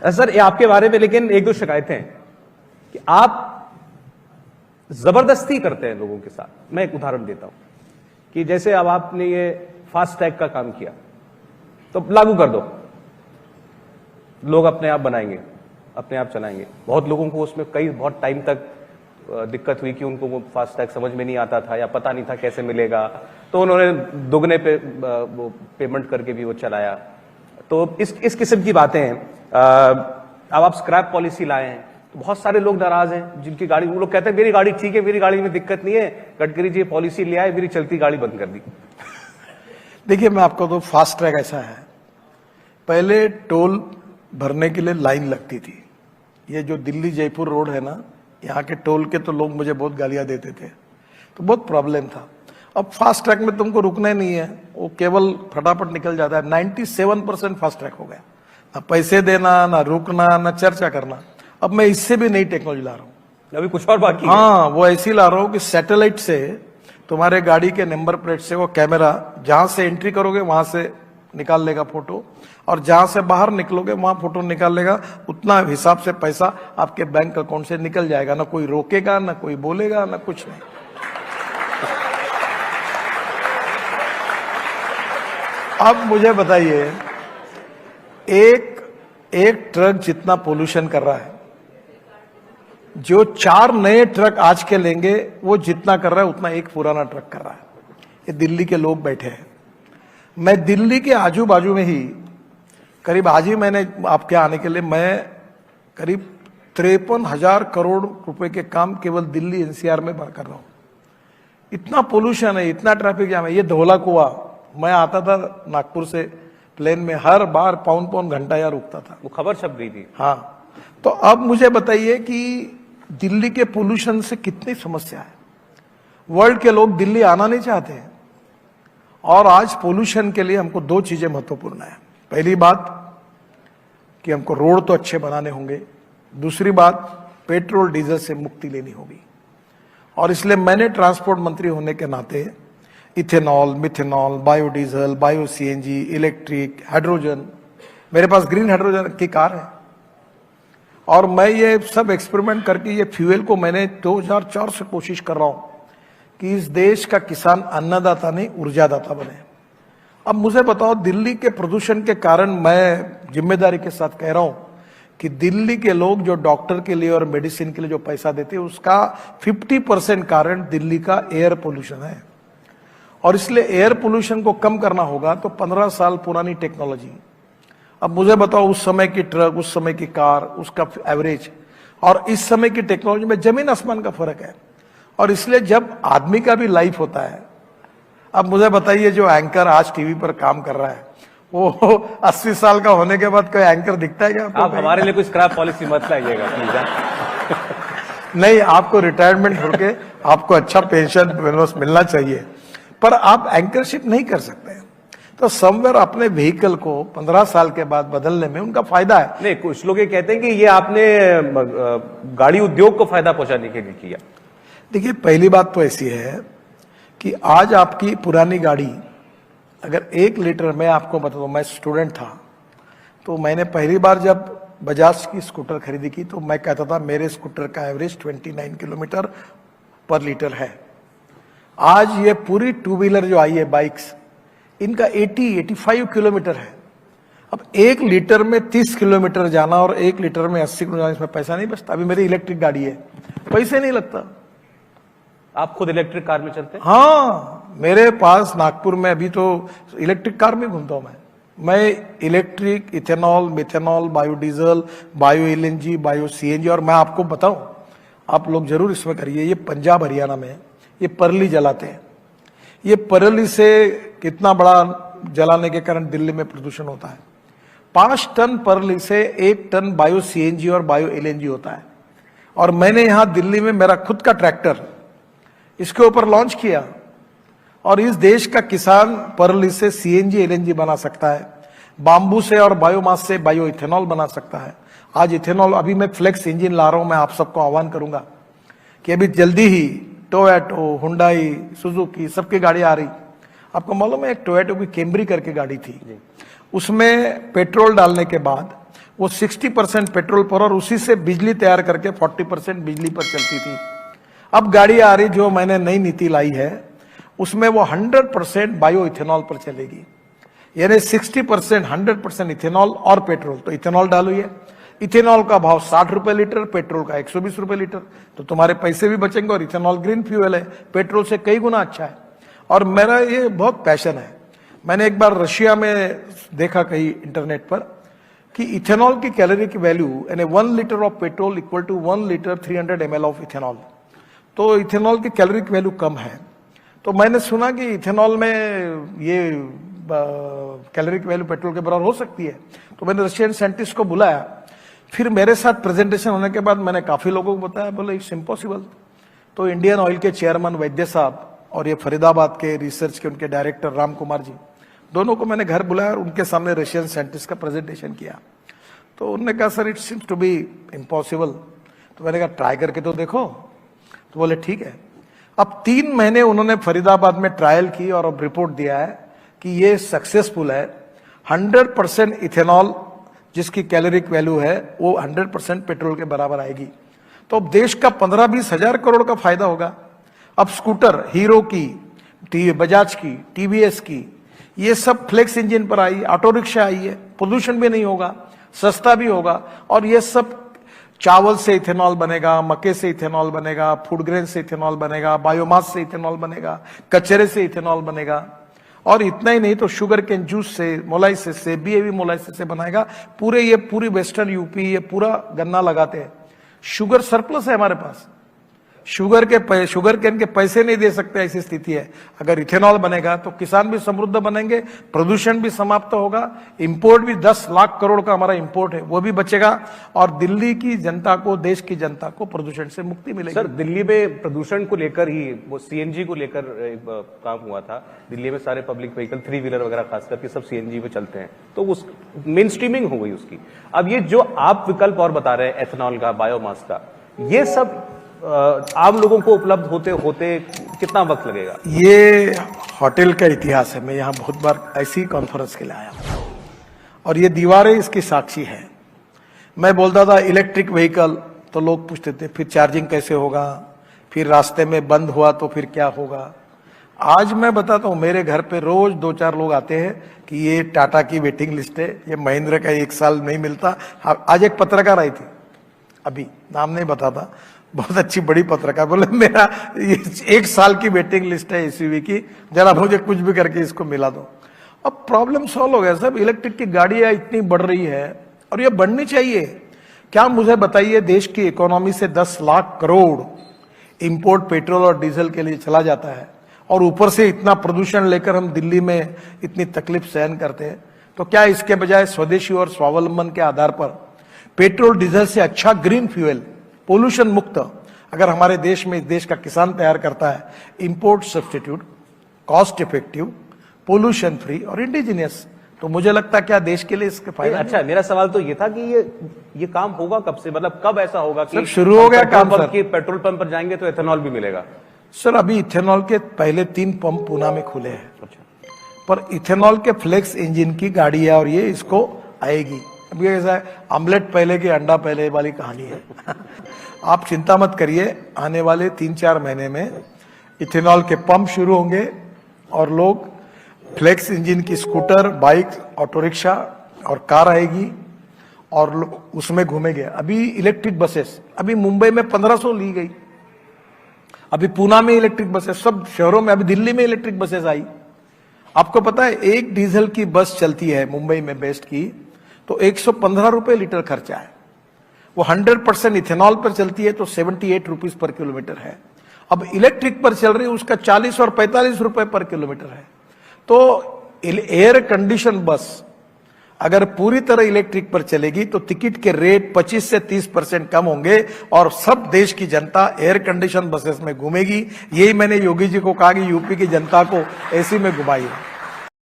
Sir ये आपके बारे में लेकिन एक दो शिकायतें हैं कि आप जबरदस्ती करते हैं लोगों के साथ। मैं एक उदाहरण देता हूं कि जैसे अब आपने ये फास्ट टैग का काम किया तो लागू कर दो, लोग अपने आप बनाएंगे, अपने आप चलाएंगे। बहुत लोगों को उसमें बहुत टाइम तक दिक्कत हुई कि उनको वो फास्ट टैग समझ में नहीं आता था या पता नहीं था कैसे मिलेगा, तो उन्होंने दुगने पे वो पेमेंट करके भी वो चलाया। तो इस किस्म की बातें हैं। अब आप स्क्रैप पॉलिसी लाए हैं तो बहुत सारे लोग नाराज हैं जिनकी गाड़ी, वो लोग कहते हैं मेरी गाड़ी ठीक है, मेरी गाड़ी में दिक्कत नहीं है, गडकरी जी पॉलिसी ले आए, मेरी चलती गाड़ी बंद कर दी। देखिए मैं आपको तो फास्ट ट्रैक ऐसा है, पहले टोल भरने के लिए लाइन लगती थी। ये जो दिल्ली जयपुर रोड है ना, यहाँ के टोल के तो लोग मुझे बहुत गालियां देते थे, तो बहुत प्रॉब्लम था। अब फास्ट ट्रैक में तुमको रुकना ही नहीं है, वो केवल फटाफट निकल जाता है। 97% फास्ट ट्रैक हो गया, ना पैसे देना, ना रुकना, ना चर्चा करना। अब मैं इससे भी नई टेक्नोलॉजी ला रहा हूँ, अभी कुछ और बाकी। हाँ, वो ऐसी ला रहा हूँ कि सैटेलाइट से तुम्हारे गाड़ी के नंबर प्लेट से वो कैमरा जहां से एंट्री करोगे वहां से निकाल लेगा फोटो, और जहां से बाहर निकलोगे वहां फोटो निकाल लेगा। उतना हिसाब से पैसा आपके बैंक अकाउंट से निकल जाएगा, ना कोई रोकेगा, ना कोई बोलेगा, ना कुछ नहीं। अब मुझे बताइए, एक ट्रक जितना पोल्यूशन कर रहा है, जो 4 नए ट्रक आज के लेंगे वो जितना कर रहा है उतना एक पुराना ट्रक कर रहा है। ये दिल्ली के लोग बैठे हैं। मैं दिल्ली के आजू बाजू में ही करीब, आज ही मैंने आपके आने के लिए मैं करीब 53,000 करोड़ रुपए के काम केवल दिल्ली एनसीआर में कर रहा हूं। इतना पोल्यूशन है, इतना ट्रैफिक जाम है। ये धौला कुआं, मैं आता था नागपुर से प्लेन में, हर बार पौन घंटा यार रुकता था, वो खबर छप गई थी। हाँ, तो अब मुझे बताइए कि दिल्ली के पोल्यूशन से कितनी समस्या है। वर्ल्ड के लोग दिल्ली आना नहीं चाहते हैं, और आज पोल्यूशन के लिए हमको 2 चीजें महत्वपूर्ण है। पहली बात कि हमको रोड तो अच्छे बनाने होंगे, दूसरी बात पेट्रोल डीजल से मुक्ति लेनी होगी। और इसलिए मैंने ट्रांसपोर्ट मंत्री होने के नाते ethanol, methanol, biodiesel, bio CNG, electric, hydrogen, मेरे पास ग्रीन हाइड्रोजन की कार है, और मैं ये सब एक्सपेरिमेंट करके ये फ्यूल को मैंने 2004 से कोशिश कर रहा हूं कि इस देश का किसान अन्नदाता नहीं ऊर्जादाता बने। अब मुझे बताओ, दिल्ली के प्रदूषण के कारण मैं जिम्मेदारी के साथ कह रहा हूं कि दिल्ली के लोग जो डॉक्टर के लिए और मेडिसिन के लिए जो पैसा देते हैं, उसका 50% कारण दिल्ली का एयर पोल्यूशन है। और इसलिए एयर पोल्यूशन को कम करना होगा तो 15 साल पुरानी टेक्नोलॉजी। अब मुझे बताओ, उस समय की ट्रक, उस समय की कार, उसका एवरेज और इस समय की टेक्नोलॉजी में जमीन आसमान का फर्क है। और इसलिए जब आदमी का भी लाइफ होता है, अब मुझे बताइए, जो एंकर आज टीवी पर काम कर रहा है वो 80 साल का होने के बाद कोई एंकर दिखता है क्या? आप हमारे लिए कोई स्क्रैप पॉलिसी मत लाइएगा प्लीज। नहीं, आपको रिटायरमेंट होके आपको अच्छा पेंशन मिलना चाहिए, पर आप एंकरशिप नहीं कर सकते। तो समवेयर अपने व्हीकल को 15 साल के बाद बदलने में उनका फायदा है। नहीं, कुछ लोग ये कहते हैं कि ये आपने गाड़ी उद्योग को फायदा पहुंचाने के लिए किया। देखिए, पहली बात तो ऐसी है कि आज आपकी पुरानी गाड़ी अगर 1 लीटर, मैं आपको बताऊं, मैं स्टूडेंट था तो मैंने पहली बार जब बजाज की स्कूटर खरीदी की तो मैं कहता था मेरे स्कूटर का एवरेज 29 किलोमीटर पर लीटर है। आज ये पूरी 2 व्हीलर जो आई है, बाइक्स, इनका 80-85 किलोमीटर है। अब 1 लीटर में 30 किलोमीटर जाना और 1 लीटर में 80 किलोमीटर जाना, इसमें पैसा नहीं बचता। अभी मेरी इलेक्ट्रिक गाड़ी है, पैसे नहीं लगता। आप खुद इलेक्ट्रिक कार में चलते हैं? हाँ, मेरे पास नागपुर में अभी तो इलेक्ट्रिक कार में घूमता हूं मैं electric, ethanol, methanol, biodiesel, bio LNG, bio CNG. और मैं आपको बताऊं, आप लोग जरूर इसमें करिए, ये पंजाब हरियाणा में ये परली जलाते हैं। ये परली से कितना बड़ा जलाने के कारण दिल्ली में प्रदूषण होता है। 5 टन परली से 1 टन बायो सीएनजी और बायो एलएनजी होता है। और मैंने यहां दिल्ली में मेरा खुद का ट्रैक्टर इसके ऊपर लॉन्च किया, और इस देश का किसान परली से सीएनजी एलएनजी बना सकता है, बांबू से और बायोमास से बायो इथेनॉल बना सकता है। आज इथेनॉल, अभी मैं फ्लेक्स इंजन ला रहा हूं। मैं आप सबको आह्वान करूंगा कि अभी जल्दी ही टोयोटो, हुंडई, सुजुकी सबकी गाड़ी आ रही। आपको मालूम है, एक टोयोटो की कैम्ब्री करके गाड़ी थी, उसमें पेट्रोल डालने के बाद वो 60% पेट्रोल पर और उसी से बिजली तैयार करके 40% बिजली पर चलती थी। अब गाड़ी आ रही जो मैंने नई नीति लाई है, उसमें वो 100% बायो इथेनॉल पर चलेगी, यानी 60% 100% इथेनॉल और पेट्रोल। तो इथेनॉल डालिए, इथेनॉल का भाव 60 रुपए लीटर, पेट्रोल का 120 रुपए लीटर, तो तुम्हारे पैसे भी बचेंगे। और इथेनॉल ग्रीन फ्यूल है, पेट्रोल से कई गुना अच्छा है। और मेरा ये बहुत पैशन है। मैंने एक बार रशिया में देखा कहीं इंटरनेट पर कि इथेनॉल की कैलोरी वैल्यू यानी 1 litre of petrol equal to 1 litre 300 ml of ethanol. तो इथेनॉल की कैलोरी वैल्यू कम है। तो मैंने सुना कि इथेनॉल में ये कैलोरी वैल्यू पेट्रोल के बराबर हो सकती है। तो मैंने रशियन साइंटिस्ट को बुलाया, फिर मेरे साथ प्रेजेंटेशन होने के बाद मैंने काफी लोगों को बताया, बोले इट्स इम्पॉसिबल। तो इंडियन ऑयल के चेयरमैन वैद्य साहब और ये फरीदाबाद के रिसर्च के उनके डायरेक्टर राम कुमार जी, दोनों को मैंने घर बुलाया और उनके सामने रशियन साइंटिस्ट का प्रेजेंटेशन किया। तो उन्होंने कहा sir it seems to be impossible. तो मैंने कहा ट्राई करके तो देखो। तो बोले ठीक है। अब 3 महीने उन्होंने फरीदाबाद में ट्रायल की और अब रिपोर्ट दिया है कि ये सक्सेसफुल है। 100% इथेनॉल जिसकी कैलोरिक वैल्यू है वो 100% पेट्रोल के बराबर आएगी। तो अब देश का 15-20 हजार करोड़ का फायदा होगा। अब स्कूटर हीरो की, बजाज की, टीवीएस की, ये सब फ्लेक्स इंजन पर आई, ऑटो रिक्शा आई है, पोल्यूशन भी नहीं होगा, सस्ता भी होगा। और ये सब चावल से इथेनॉल बनेगा, मक्के से इथेनॉल बनेगा, फूड ग्रेन से इथेनॉल बनेगा, बायोमास से इथेनॉल बनेगा, कचरे से इथेनॉल बनेगा। और इतना ही नहीं तो शुगर केन जूस से, मोलाइसिस से, बीएवी मोलाइसिस से बनाएगा। पूरी वेस्टर्न यूपी ये पूरा गन्ना लगाते हैं। शुगर सरप्लस है हमारे पास। शुगर केन के पैसे नहीं दे सकते ऐसी स्थिति है। अगर इथेनॉल बनेगा तो किसान भी समृद्ध बनेंगे, प्रदूषण भी समाप्त होगा, इंपोर्ट भी 10 लाख करोड़ का हमारा इंपोर्ट है वो भी बचेगा और दिल्ली की जनता को, देश की जनता को प्रदूषण से मुक्ति मिलेगी। सर दिल्ली में प्रदूषण को लेकर ही वो सीएनजी को लेकर एक काम हुआ था। दिल्ली में सारे पब्लिक व्हीकल 3 व्हीलर वगैरह खास करके सब सीएनजी पे चलते हैं, तो उस मेन स्ट्रीमिंग हो गई उसकी। अब ये जो आप विकल्प और बता रहे हैं एथेनॉल का, बायोमास का, ये सब आम लोगों को उपलब्ध होते होते कितना वक्त लगेगा? ये होटल का इतिहास है। मैं यहाँ बहुत बार ऐसी कॉन्फ्रेंस के लिए आया हूँ और ये दीवारें इसकी साक्षी है। मैं बोलता था इलेक्ट्रिक व्हीकल, तो लोग पूछते थे फिर चार्जिंग कैसे होगा, फिर रास्ते में बंद हुआ तो फिर क्या होगा। आज मैं बताता हूँ, मेरे घर पे रोज 2-4 लोग आते हैं कि ये टाटा की वेटिंग लिस्ट है, ये महिंद्रा का 1 साल नहीं मिलता। आज एक पत्रकार आई थी, अभी नाम नहीं बताता, बहुत अच्छी बड़ी पत्रकार, बोले मेरा 1 साल की वेटिंग लिस्ट है एसयूवी की, जरा मुझे कुछ भी करके इसको मिला दो। अब प्रॉब्लम सॉल्व हो गया सब। इलेक्ट्रिक की गाड़ियां इतनी बढ़ रही है और ये बढ़नी चाहिए। क्या मुझे बताइए, देश की इकोनॉमी से 10 लाख करोड़ इंपोर्ट पेट्रोल और डीजल के लिए चला जाता है और ऊपर से इतना प्रदूषण लेकर हम दिल्ली में इतनी तकलीफ सहन करते हैं। तो क्या इसके बजाय स्वदेशी और स्वावलंबन के आधार पर पेट्रोल डीजल से अच्छा ग्रीन फ्यूल, पोल्यूशन मुक्त अगर हमारे देश में, देश का किसान तैयार करता है, import substitute, cost effective, pollution free और इंडिजिनियस, तो मुझे लगता है क्या देश के लिए इसके फायदा। अच्छा, मेरा सवाल तो ये था कि ये काम होगा कब से, मतलब कब ऐसा होगा कि शुरू हो गया काम सर? कि पेट्रोल पंप पर जाएंगे तो एथेनॉल भी मिलेगा? सर अभी इथेनॉल के पहले 3 पंप पूना में खुले हैं। अच्छा। पर इथेनॉल के फ्लेक्स इंजन की गाड़ी है और ये इसको आएगी। अब ये ऐसा है, ऑमलेट पहले कि अंडा पहले वाली कहानी है। आप चिंता मत करिए, आने वाले 3-4 महीने में इथेनॉल के पंप शुरू होंगे और लोग फ्लेक्स इंजन की स्कूटर, बाइक, ऑटो रिक्शा और कार आएगी और उसमें घूमेंगे। अभी इलेक्ट्रिक बसेस, अभी मुंबई में 1500 ली गई, अभी पूना में इलेक्ट्रिक बसेस, सब शहरों में, अभी दिल्ली में इलेक्ट्रिक बसेस आई। आपको पता है एक डीजल की बस चलती है मुंबई में बेस्ट की तो 115 रुपए लीटर खर्चा है। वो 100% इथेनॉल पर चलती है तो 78 रुपीज पर किलोमीटर है। अब इलेक्ट्रिक पर चल रही है उसका 40 और 45 रुपए पर किलोमीटर है। तो एयर कंडीशन बस अगर पूरी तरह इलेक्ट्रिक पर चलेगी तो टिकट के रेट 25 से 30% कम होंगे और सब देश की जनता एयर कंडीशन बसेस में घूमेगी। यही मैंने योगी जी को कहा कि यूपी की जनता को एसी में घुमाइए।